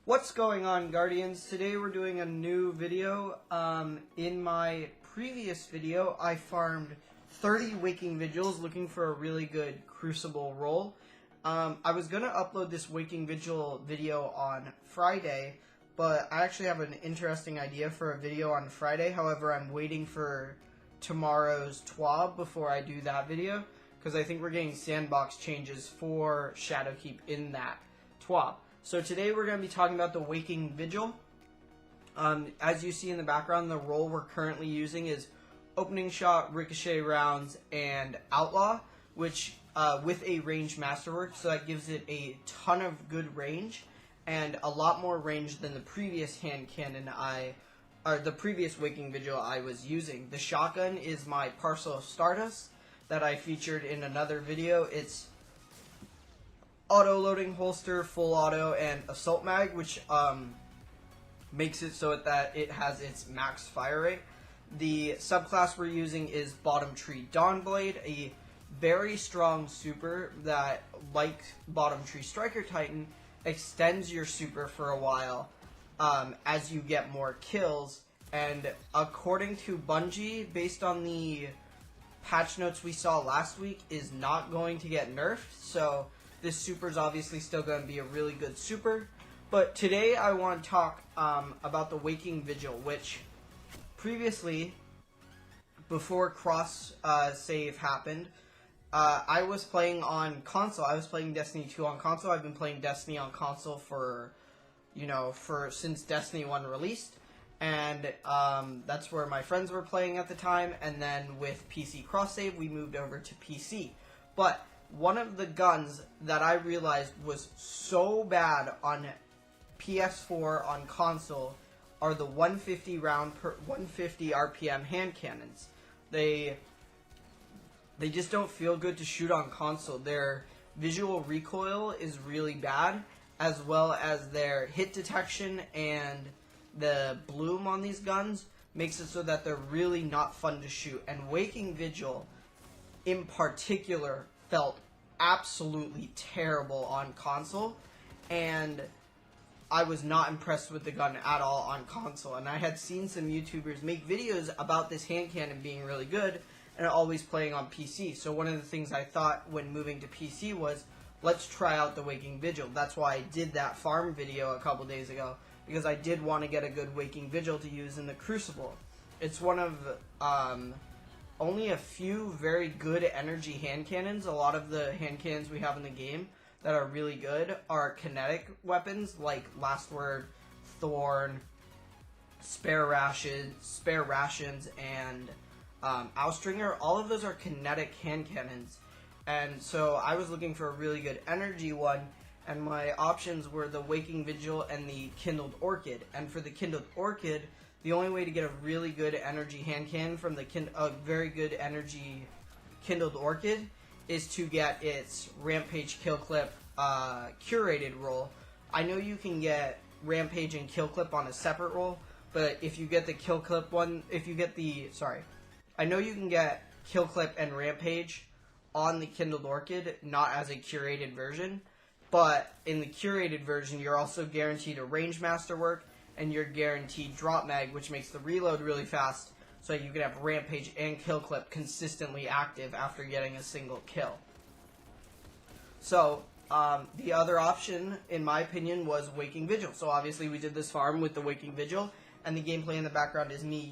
What's going on, Guardians? Today we're doing a new video. In my previous video, I farmed 30 Waking Vigils looking for a really good Crucible roll. I was going to upload this Waking Vigil video on Friday, but I actually have an interesting idea for a video on Friday. However, I'm waiting for tomorrow's TWAB before I do that video, because I think we're getting sandbox changes for Shadowkeep in that TWAB. So today we're going to be talking about the Waking Vigil. As you see in the background, the roll we're currently using is opening shot, ricochet rounds, and outlaw, which with a ranged masterwork, so that gives it a ton of good range and a lot more range than the previous hand cannon the previous Waking Vigil I was using. The shotgun is my Parcel of Stardust that I featured in another video. It's auto-loading holster, full auto, and assault mag, which makes it so that it has its max fire rate. The subclass we're using is Bottom Tree Dawnblade, a very strong super that, like Bottom Tree Striker Titan, extends your super for a while as you get more kills. And according to Bungie, based on the patch notes we saw last week, is not going to get nerfed, so this super is obviously still going to be a really good super. But today I want to talk about the Waking Vigil, which previously, before cross save happened, I was playing on console. I was playing Destiny 2 on console. I've been playing Destiny on console for, since Destiny 1 released. And that's where my friends were playing at the time. And then with PC cross save, we moved over to PC. But one of the guns that I realized was so bad on PS4 on console are the 150 round per 150 RPM hand cannons. They just don't feel good to shoot on console. Their visual recoil is really bad, as well as their hit detection and the bloom on these guns makes it so that they're really not fun to shoot. And Waking Vigil in particular felt absolutely terrible on console, and I was not impressed with the gun at all on console. And I had seen some YouTubers make videos about this hand cannon being really good and always playing on PC. So one of the things I thought when moving to PC was, let's try out the Waking Vigil. That's why I did that farm video a couple days ago, because I did want to get a good Waking Vigil to use in the Crucible. It's one of only a few very good energy hand cannons. A lot of the hand cannons we have in the game that are really good are kinetic weapons, like Last Word, Thorn, Spare Rations, and Owstringer. All of those are kinetic hand cannons. And so I was looking for a really good energy one, and my options were the Waking Vigil and the Kindled Orchid. And for the Kindled Orchid, the only way to get a really good energy hand cannon from a very good energy Kindled Orchid is to get its Rampage Kill Clip curated roll. I know you can get Rampage and Kill Clip on a separate roll, but if you get the Kill Clip one, I know you can get Kill Clip and Rampage on the Kindled Orchid, not as a curated version, but in the curated version, you're also guaranteed a range masterwork, and you're guaranteed drop mag, which makes the reload really fast, so you can have Rampage and Kill Clip consistently active after getting a single kill. So, the other option, in my opinion, was Waking Vigil. So obviously we did this farm with the Waking Vigil, and the gameplay in the background is me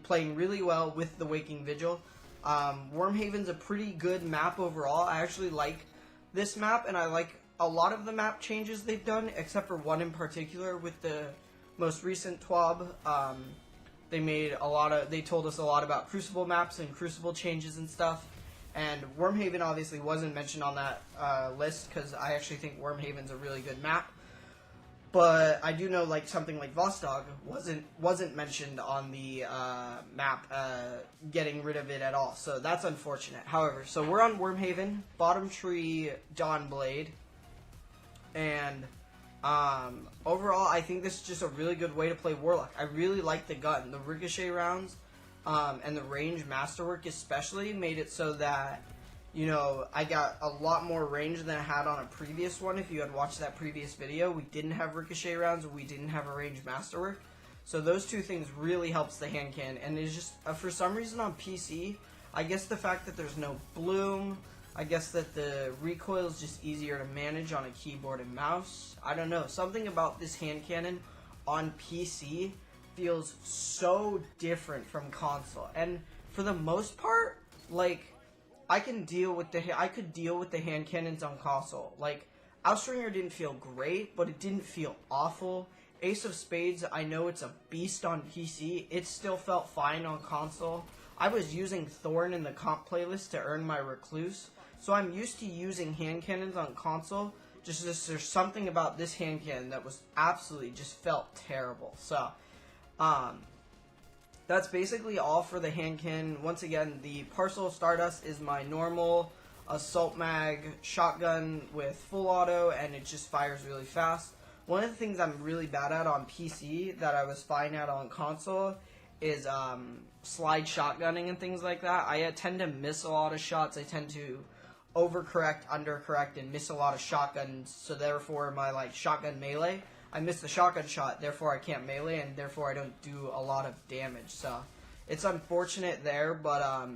playing really well with the Waking Vigil. Wormhaven's a pretty good map overall. I actually like this map, and I like a lot of the map changes they've done, except for one in particular with the most recent TWAB. They told us a lot about Crucible maps and Crucible changes and stuff. And Wormhaven obviously wasn't mentioned on that list, because I actually think Wormhaven's a really good map. But I do know something like Vostok wasn't mentioned on the map, getting rid of it at all. So that's unfortunate. However, so we're on Wormhaven, Bottom Tree Dawnblade, and overall I think this is just a really good way to play Warlock. I really like the gun. The ricochet rounds and the range masterwork especially made it so that you know, I got a lot more range than I had on a previous one. If you had watched that previous video, we didn't have ricochet rounds, we didn't have a range masterwork. So those two things really helps the hand cannon. And it's just, for some reason on PC, I guess the fact that there's no bloom, I guess that the recoil is just easier to manage on a keyboard and mouse. I don't know, something about this hand cannon on PC feels so different from console. And for the most part, like, I could deal with the hand cannons on console. Like, Outringer didn't feel great, but it didn't feel awful. Ace of Spades, I know it's a beast on PC. It still felt fine on console. I was using Thorn in the comp playlist to earn my Recluse, so I'm used to using hand cannons on console. Just there's something about this hand cannon that was absolutely just felt terrible. So, that's basically all for the hand cannon. Once again, the Parcel of Stardust is my normal assault mag shotgun with full auto, and it just fires really fast. One of the things I'm really bad at on PC that I was fine at on console is slide shotgunning and things like that. I tend to miss a lot of shots. I tend to overcorrect, undercorrect, and miss a lot of shotguns, so therefore my shotgun melee, I miss the shotgun shot, therefore I can't melee, and therefore I don't do a lot of damage. So it's unfortunate there, but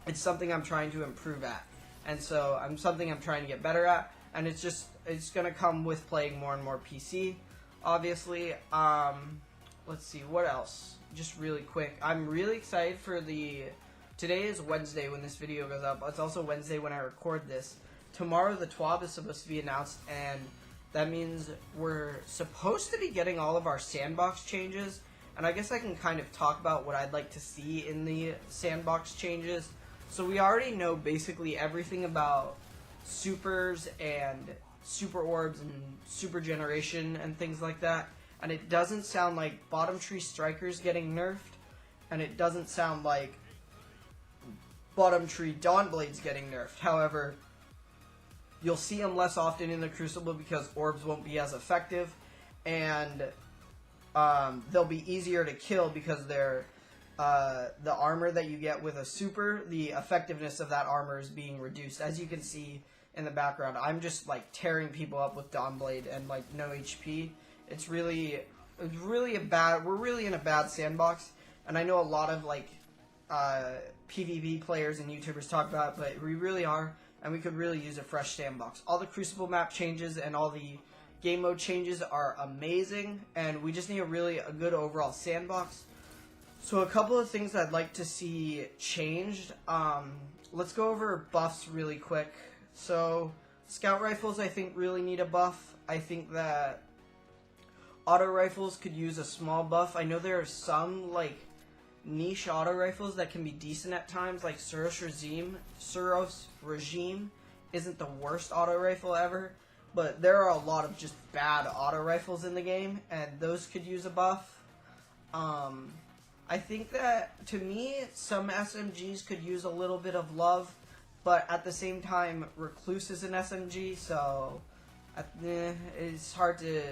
it's something I'm trying to improve at, and so something I'm trying to get better at, and it's gonna come with playing more and more PC, obviously. Let's see, what else? Just really quick, I'm really excited for today is Wednesday when this video goes up. It's also Wednesday when I record this. Tomorrow the TWAB is supposed to be announced, and that means we're supposed to be getting all of our sandbox changes, and I guess I can kind of talk about what I'd like to see in the sandbox changes. So we already know basically everything about supers and super orbs and super generation and things like that, and it doesn't sound like bottom tree strikers getting nerfed, and it doesn't sound like bottom tree Dawnblades getting nerfed. However, you'll see them less often in the Crucible because orbs won't be as effective, and they'll be easier to kill because they're the armor that you get with a super, the effectiveness of that armor is being reduced. As you can see in the background, I'm just tearing people up with Dawnblade and no HP. We're really in a bad sandbox, and I know a lot of PvP players and YouTubers talk about it, but we really are, and we could really use a fresh sandbox. All the Crucible map changes and all the game mode changes are amazing, and we just need a good overall sandbox. So a couple of things I'd like to see changed. Let's go over buffs really quick. So scout rifles I think really need a buff. I think that auto rifles could use a small buff. I know there are some niche auto rifles that can be decent at times, like Suros Regime isn't the worst auto rifle ever, but there are a lot of just bad auto rifles in the game, and those could use a buff. I think that, to me, some SMGs could use a little bit of love, but at the same time, Recluse is an SMG, so it's hard to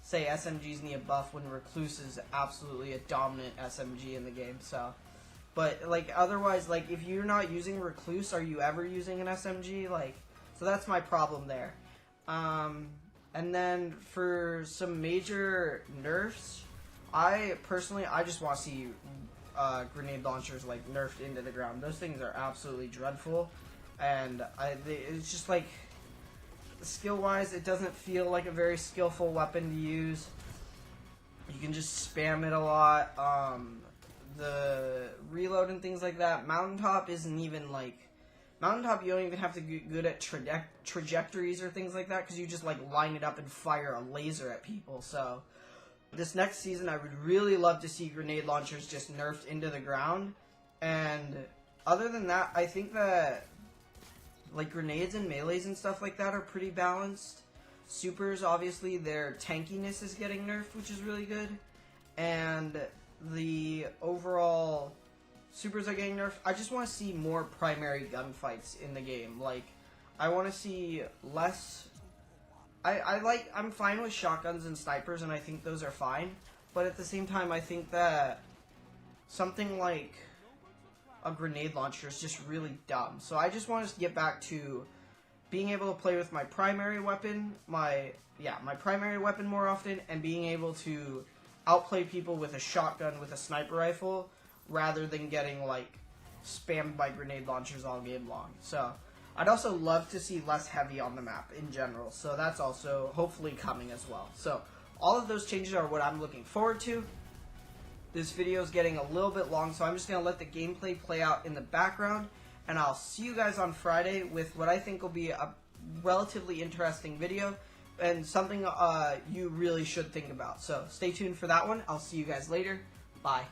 say SMGs need a buff when Recluse is absolutely a dominant SMG in the game. So, but otherwise, if you're not using Recluse, are you ever using an SMG? So that's my problem there. And then for some major nerfs, I just want to see grenade launchers nerfed into the ground. Those things are absolutely dreadful, and it's just skill-wise, it doesn't feel like a very skillful weapon to use. You can just spam it a lot. The reload and things like that. Mountaintop isn't even Mountaintop, you don't even have to get good at trajectories or things like that, because you just line it up and fire a laser at people. So this next season, I would really love to see grenade launchers just nerfed into the ground. And other than that, I think that grenades and melees and stuff like that are pretty balanced. Supers, obviously, their tankiness is getting nerfed, which is really good. And the overall supers are getting nerfed. I just want to see more primary gunfights in the game. I want to see less. I'm fine with shotguns and snipers, and I think those are fine. But at the same time, I think that something like a grenade launcher is just really dumb. So I just want us to get back to being able to play with my primary weapon, my primary weapon more often, and being able to outplay people with a shotgun with a sniper rifle rather than getting like spammed by grenade launchers all game long. So I'd also love to see less heavy on the map in general. So that's also hopefully coming as well. So all of those changes are what I'm looking forward to. This video is getting a little bit long, so I'm just going to let the gameplay play out in the background, and I'll see you guys on Friday with what I think will be a relatively interesting video and something you really should think about. So stay tuned for that one. I'll see you guys later. Bye.